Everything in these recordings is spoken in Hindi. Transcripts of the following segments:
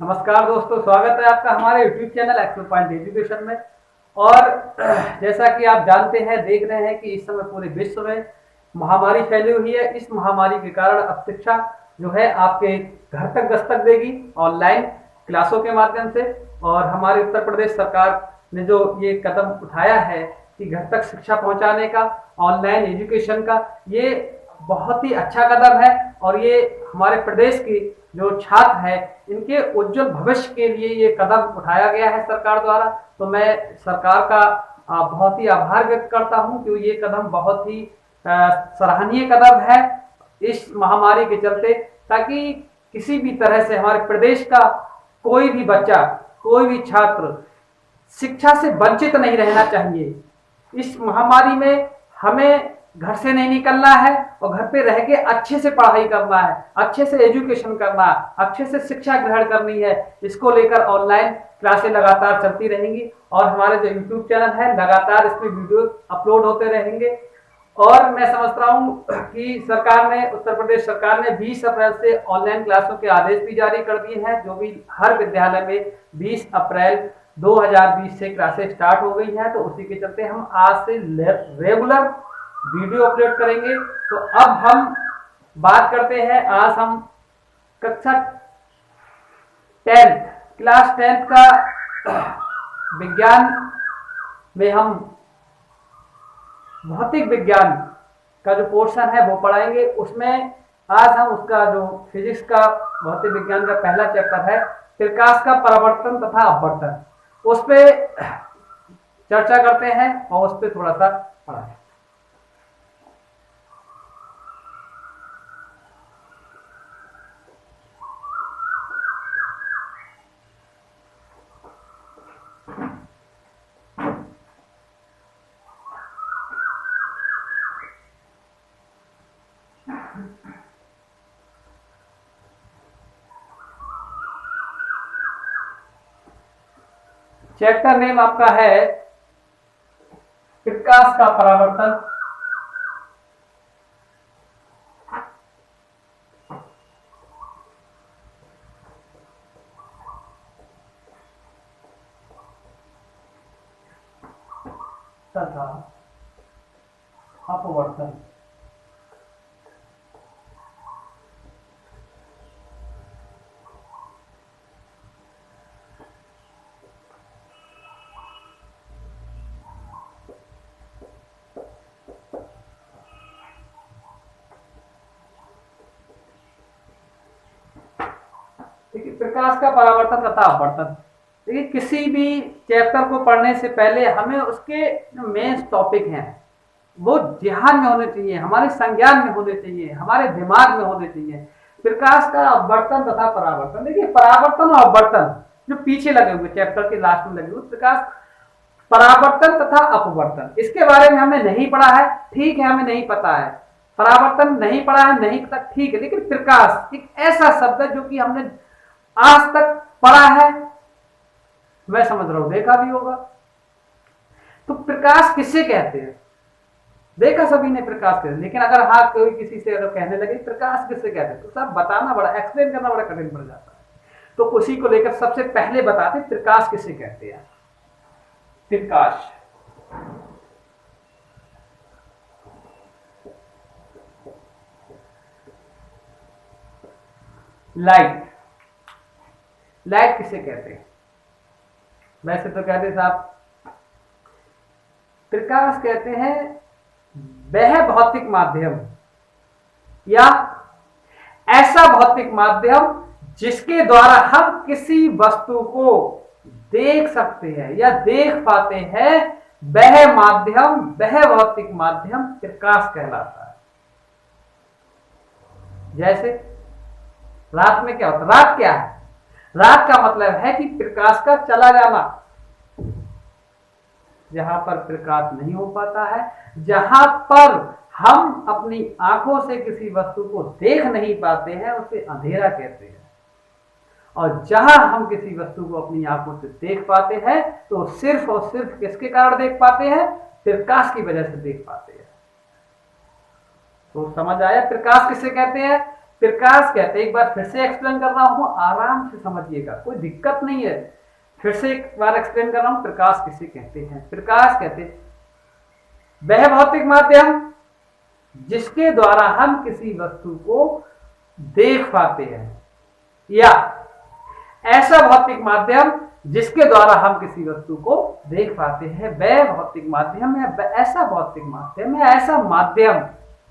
नमस्कार दोस्तों, स्वागत है आपका हमारे YouTube channel Excel point education में। और जैसा कि आप जानते हैं, देख रहे हैं कि इस समय पूरे विश्व में महामारी फैली हुई है। इस महामारी के कारण अब शिक्षा जो है आपके घर तक दस्तक देगी ऑनलाइन क्लासों के माध्यम से। और हमारे उत्तर प्रदेश सरकार ने जो ये कदम उठाया है कि घर तक शिक्षा पहुंचाने का, ऑनलाइन एजुकेशन का, ये बहुत ही अच्छा कदम है। और ये हमारे प्रदेश की जो छात्र है इनके उज्जवल भविष्य के लिए ये कदम उठाया गया है सरकार द्वारा। तो मैं सरकार का बहुत ही आभार व्यक्त करता हूं कि ये कदम बहुत ही सराहनीय कदम है इस महामारी के चलते, ताकि किसी भी तरह से हमारे प्रदेश का कोई भी बच्चा, कोई भी छात्र शिक्षा से वंचित नहीं रहना चाहिए। इस महामारी में हमें घर से नहीं निकलना है और घर पे रह के अच्छे से पढ़ाई करना है, अच्छे से एजुकेशन करना है, अच्छे से शिक्षा ग्रहण करनी है। इसको लेकर ऑनलाइन क्लासें लगातार चलती रहेंगी और हमारे जो यूट्यूब चैनल है लगातार इसमें वीडियो अपलोड होते रहेंगे। और मैं समझता हूँ कि सरकार ने, उत्तर प्रदेश सरकार ने 20 अप्रैल से ऑनलाइन क्लासों के आदेश भी जारी कर दिए हैं, जो भी हर विद्यालय में 20 अप्रैल 2020 से क्लासेस स्टार्ट हो गई हैं। तो उसी के चलते हम आज से रेगुलर वीडियो अपलोड करेंगे। तो अब हम बात करते हैं, आज हम कक्षा 10 क्लास 10 का विज्ञान में हम भौतिक विज्ञान का जो पोर्शन है वो पढ़ाएंगे। उसमें आज हम उसका जो फिजिक्स का भौतिक विज्ञान का पहला चैप्टर है प्रकाश का परावर्तन तथा अपवर्तन, उस पे चर्चा करते हैं और उस पे थोड़ा सा पढ़ाएंगे। चैप्टर नेम आपका है प्रकाश का परावर्तन तथा अपवर्तन। देखिए, प्रकाश का परावर्तन तथा अपवर्तन, देखिए किसी भी चैप्टर को पढ़ने से पहले हमें उसके जो मेन टॉपिक हैं वो ध्यान में होने चाहिए, हमारे संज्ञान में होने चाहिए, हमारे दिमाग में होने चाहिए। प्रकाश का अपवर्तन तथा परावर्तन, देखिए परावर्तन और अपवर्तन जो पीछे लगे हुए चैप्टर के लास्ट में लगे हुए, प्रकाश परावर्तन तथा अपवर्तन, इसके बारे में हमने नहीं पढ़ा है, ठीक है, हमें नहीं पता है। परावर्तन नहीं पढ़ा है, नहीं पता, ठीक है, लेकिन प्रकाश एक ऐसा शब्द है जो कि हमने आज तक पढ़ा है, मैं समझ रहा हूं देखा भी होगा। तो प्रकाश किसे कहते हैं? देखा सभी ने प्रकाश कहते हैं, लेकिन अगर हाँ कोई किसी से अगर कहने लगे प्रकाश किसे कहते हैं तो सब बताना बड़ा, एक्सप्लेन करना बड़ा कठिन पड़ जाता है। तो उसी को लेकर सबसे पहले बताते प्रकाश किसे कहते हैं। प्रकाश लाइट, लाइट किसे कहते हैं? वैसे तो कहते साहब प्रकाश कहते हैं वह भौतिक माध्यम या ऐसा भौतिक माध्यम जिसके द्वारा हम किसी वस्तु को देख सकते हैं या देख पाते हैं, वह माध्यम, वह भौतिक माध्यम प्रकाश कहलाता है। जैसे रात में क्या होता है? रात क्या है? रात का मतलब है कि प्रकाश का चला जाना, जहां पर प्रकाश नहीं हो पाता है, जहां पर हम अपनी आंखों से किसी वस्तु को देख नहीं पाते हैं, उसे अंधेरा कहते हैं। और जहां हम किसी वस्तु को अपनी आंखों से देख पाते हैं तो सिर्फ और सिर्फ किसके कारण देख पाते हैं? प्रकाश की वजह से देख पाते हैं। तो समझ आया प्रकाश किसे कहते हैं? प्रकाश कहते हैं, एक बार फिर से एक्सप्लेन कर रहा हूं, आराम से समझिएगा, कोई दिक्कत नहीं है। फिर से एक बार एक्सप्लेन कर रहा हूं, प्रकाश किसे कहते हैं। प्रकाश कहते हैं वह भौतिक माध्यम जिसके द्वारा हम किसी वस्तु को देख पाते हैं, या ऐसा भौतिक माध्यम जिसके द्वारा हम किसी वस्तु को देख पाते हैं, वह भौतिक माध्यम या ऐसा भौतिक माध्यम या ऐसा माध्यम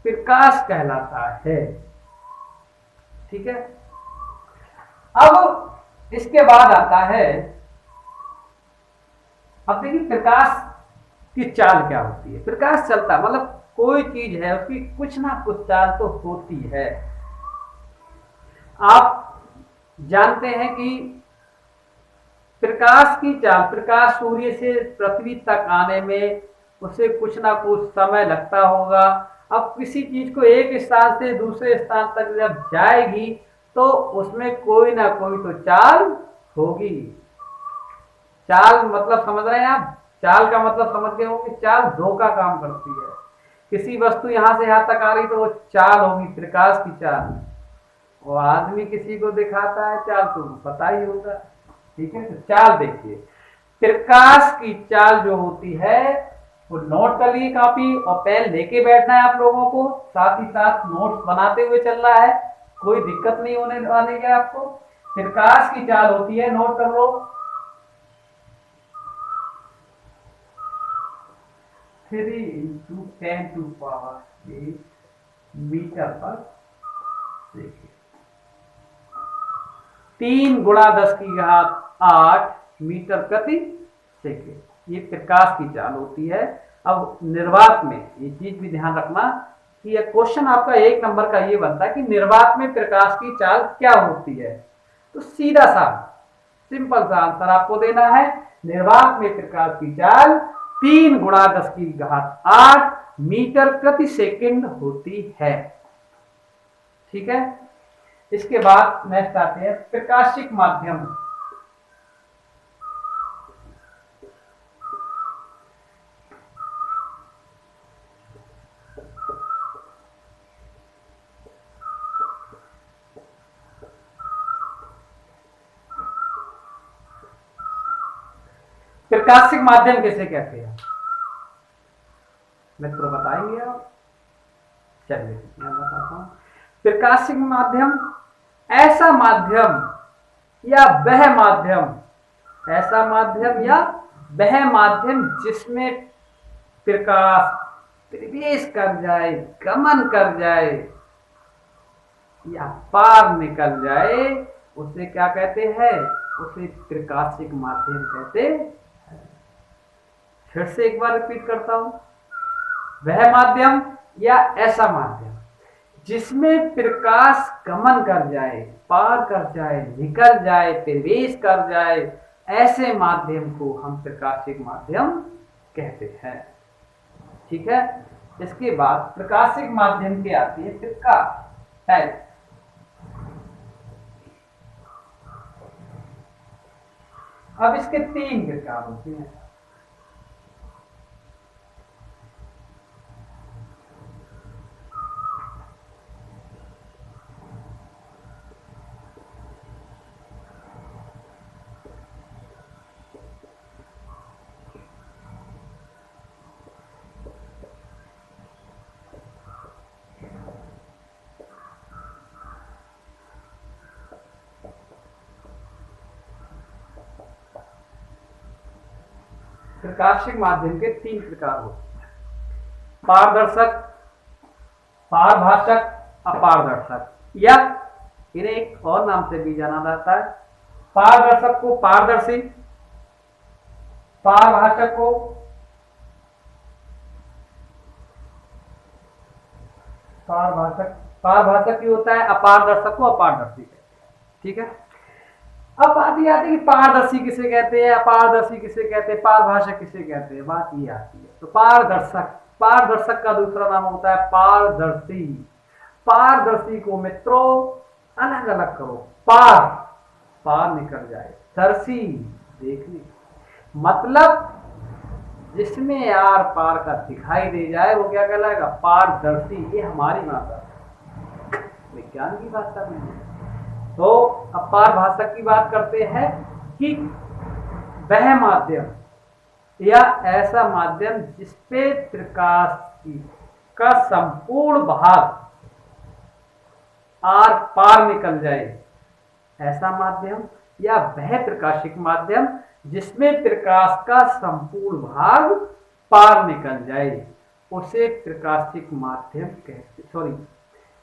प्रकाश कहलाता है। ठीक है। अब इसके बाद आता है, अब देखिए प्रकाश की चाल क्या होती है। प्रकाश चलता मतलब कोई चीज है उसकी कुछ ना कुछ चाल तो होती है। आप जानते हैं कि प्रकाश की चाल, प्रकाश सूर्य से पृथ्वी तक आने में उसे कुछ ना कुछ समय लगता होगा। अब किसी चीज को एक स्थान से दूसरे स्थान तक जब जाएगी तो उसमें कोई ना कोई तो चाल होगी। चाल मतलब समझ रहे हैं आप? चाल का मतलब समझ गए होंगे, चाल दो का काम करती है। किसी वस्तु यहां से यहां तक आ रही तो वो चाल होगी, प्रकाश की चाल। वो आदमी किसी को दिखाता है चाल तो पता ही होगा। ठीक है, तो चाल देखिए, प्रकाश की चाल जो होती है वो नोट कर लिए, कॉपी और पेन लेके बैठना है आप लोगों को, साथ ही साथ नोट्स बनाते हुए चल रहा है, कोई दिक्कत नहीं होने वाली है आपको। प्रकाश की चाल होती है, नोट कर लो, 3 × 10⁸ मीटर पर सेकेंड। 3 × 10⁸ मीटर प्रति सेकेंड, ये प्रकाश की चाल होती है। अब निर्वात में ये चीज भी ध्यान रखना कि यह क्वेश्चन आपका 1 नंबर का ये बनता है कि निर्वात में प्रकाश की चाल क्या होती है। तो सीधा सा सिंपल सा आंसर आपको देना है, निर्वात में प्रकाश की चाल 3 × 10⁸ मीटर प्रति सेकंड होती है। ठीक है। इसके बाद नेक्स्ट आते हैं प्रकाशिक माध्यम। प्रकाशिक माध्यम किसे कहते हैं मित्रों, बताएंगे आप? चलिए मैं बताता हूं। प्रकाशिक माध्यम ऐसा माध्यम या वह माध्यम, ऐसा माध्यम या वह माध्यम जिसमें प्रकाश प्रवेश कर जाए, गमन कर जाए या पार निकल जाए, उसे क्या कहते हैं? उसे प्रकाशिक माध्यम कहते हैं। फिर से एक बार रिपीट करता हूं, वह माध्यम या ऐसा माध्यम जिसमें प्रकाश गमन कर जाए, पार कर जाए, निकल जाए, प्रवेश कर जाए, ऐसे माध्यम को हम प्रकाशिक माध्यम कहते हैं। ठीक है। इसके बाद प्रकाशिक माध्यम की आती है प्रकाश टाइप। अब इसके 3 प्रकार होते हैं। प्रकाशिक माध्यम के 3 प्रकार होते हैं, पारदर्शक, पारभाषक, अपारदर्शक, या इन्हें एक और नाम से भी जाना जाता है। पारदर्शक को पारदर्शी, पारभाषक को पारभाषक, पारभाषक ही होता है, अपारदर्शक को अपारदर्शी कहते हैं। ठीक है। अब बात ये आती है कि पारदर्शी किसे कहते हैं, अपारदर्शी किसे कहते हैं, पारभाषक किसे कहते हैं। बात ये आती है तो पारदर्शक, पारदर्शक का दूसरा नाम होता है पारदर्शी। पारदर्शी को मित्रों अलग अलग करो, पार पार निकल जाए, दर्शी देखने, मतलब जिसमें आर पार का दिखाई दे जाए वो क्या कहलाएगा? पारदर्शी। ये हमारी भाषा। विज्ञान की भाषा में है। तो अब पारभाषक की बात करते हैं कि वह माध्यम या ऐसा माध्यम जिसपे प्रकाश का संपूर्ण भाग आर पार निकल जाए, ऐसा माध्यम या वह प्रकाशिक माध्यम जिसमें प्रकाश का संपूर्ण भाग पार निकल जाए, उसे प्रकाशिक माध्यम कहते,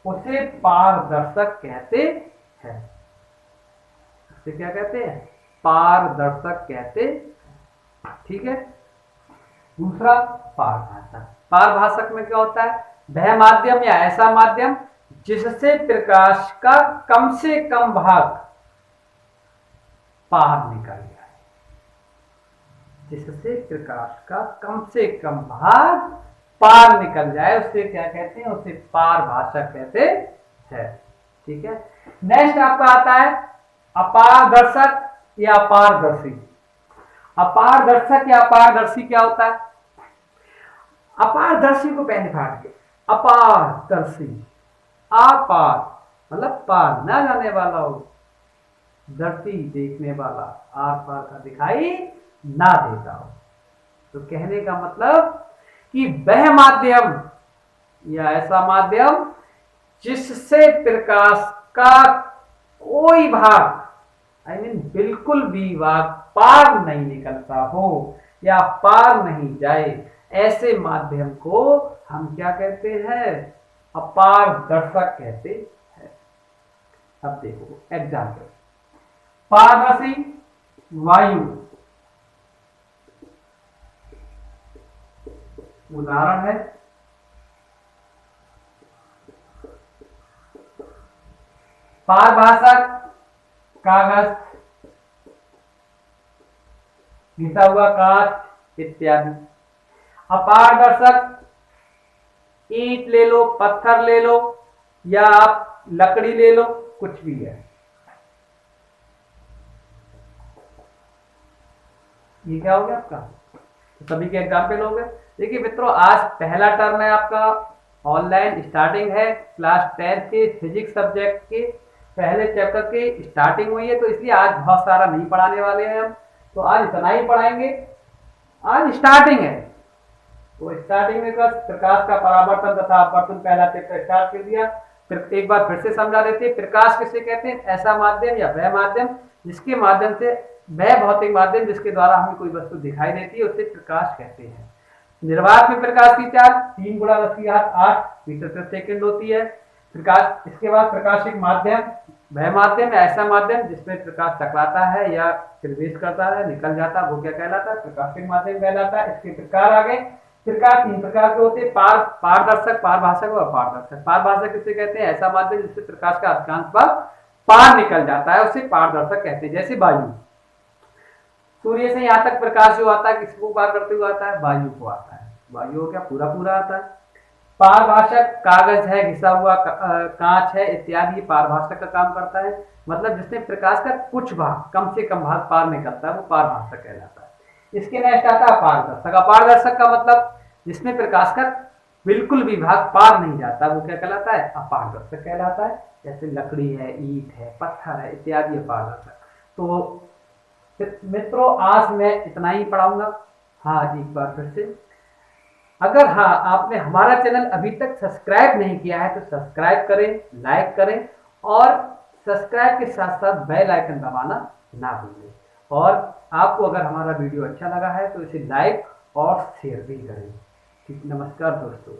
उसे पारदर्शक कहते हैं। उसे क्या कहते हैं? पारदर्शक कहते। ठीक है। दूसरा पारभाषक। पारभाषक में क्या होता है? वह माध्यम या ऐसा माध्यम जिससे प्रकाश का कम से कम भाग पार निकल जाए, जिससे प्रकाश का कम से कम भाग पार निकल जाए, उसे क्या कहते हैं? उसे पारभाषक कहते हैं। ठीक है। नेक्स्ट आपका आता है अपारदर्शक या अपारदर्शी। अपारदर्शक या अपारदर्शी क्या होता है? अपारदर्शी को पहले काट के अपारदर्शी, अपार मतलब पार ना जाने वाला हो, दर्शी देखने वाला, आर पार का दिखाई ना देता हो। तो कहने का मतलब कि वह माध्यम या ऐसा माध्यम जिससे प्रकाश का कोई भाग बिल्कुल भी भाग पार नहीं निकलता हो या पार नहीं जाए, ऐसे माध्यम को हम क्या कहते हैं? अपारदर्शक कहते हैं। अब देखो एग्जाम्पल, पारदर्शी वायु, उदाहरण है पारभाषक कागज, घिसा हुआ कांच इत्यादि। अपारदर्शक ईंट ले लो, पत्थर ले लो, या आप लकड़ी ले लो, कुछ भी है। ये क्या हो गया आपका? तो सभी के एग्जाम्पल हो गए। देखिए मित्रों, आज पहला टर्म है आपका, ऑनलाइन स्टार्टिंग है, क्लास 10 के फिजिक्स सब्जेक्ट के पहले चैप्टर की स्टार्टिंग हुई है, तो इसलिए आज बहुत सारा नहीं पढ़ाने वाले हैं हम, तो आज इतना ही पढ़ाएंगे। आज स्टार्टिंग है, तो स्टार्टिंग में बस प्रकाश का परावर्तन तथा अपवर्तन पहला चैप्टर स्टार्ट कर दिया। फिर एक बार फिर से समझा देते हैं, प्रकाश किसे कहते हैं? ऐसा माध्यम या वह माध्यम जिसके माध्यम से, वह भौतिक माध्यम जिसके द्वारा हमें कोई वस्तु दिखाई देती है, उसे प्रकाश कहते हैं। निर्वात में प्रकाश की चाल 3 × 10⁸ मीटर प्रति सेकंड होती है। प्रकाश, इसके बाद प्रकाशिक माध्यम, वह माध्यम या ऐसा माध्यम जिसमें प्रकाश टकराता है या प्रवेश करता है, निकल जाता है, वो क्या कहलाता है? प्रकाशिक माध्यम कहलाता है। इसके प्रकार आ गए। प्रकार 3 प्रकार के होते हैं, पारदर्शक, पारभाषक और अपारदर्शक। पारभाषक किसे कहते हैं? ऐसा माध्यम जिससे प्रकाश का अधिकांश भाग पार निकल जाता है, उसे पारदर्शक कहते हैं। जैसे वायु, सूर्य से यहाँ तक प्रकाश जो आता है किसको पार करते हुए आता है? वायु को आता है। वायु हो क्या? पूरा पूरा आता है। पारभाषक कागज है, घिसा हुआ कांच है इत्यादि, पारभाषक का काम करता है। मतलब जिसमें प्रकाश का कुछ भाग, कम से कम भाग पार निकलता है, वो पारभाषक कहलाता है। इसके नेक्स्ट आता है अपारदर्शक। अपारदर्शक का मतलब जिसमें प्रकाश का बिल्कुल भी भाग पार नहीं जाता, वो क्या कहलाता है? अपारदर्शक कहलाता है। जैसे लकड़ी है, ईंट है, पत्थर है इत्यादि अपारदर्शक। तो मित्रों आज मैं इतना ही पढ़ाऊंगा। हाँ, एक बार फिर से, अगर हाँ आपने हमारा चैनल अभी तक सब्सक्राइब नहीं किया है तो सब्सक्राइब करें, लाइक करें, और सब्सक्राइब के साथ साथ बेल आइकन दबाना ना भूलें। और आपको अगर हमारा वीडियो अच्छा लगा है तो इसे लाइक और शेयर भी करें। ठीक, नमस्कार दोस्तों।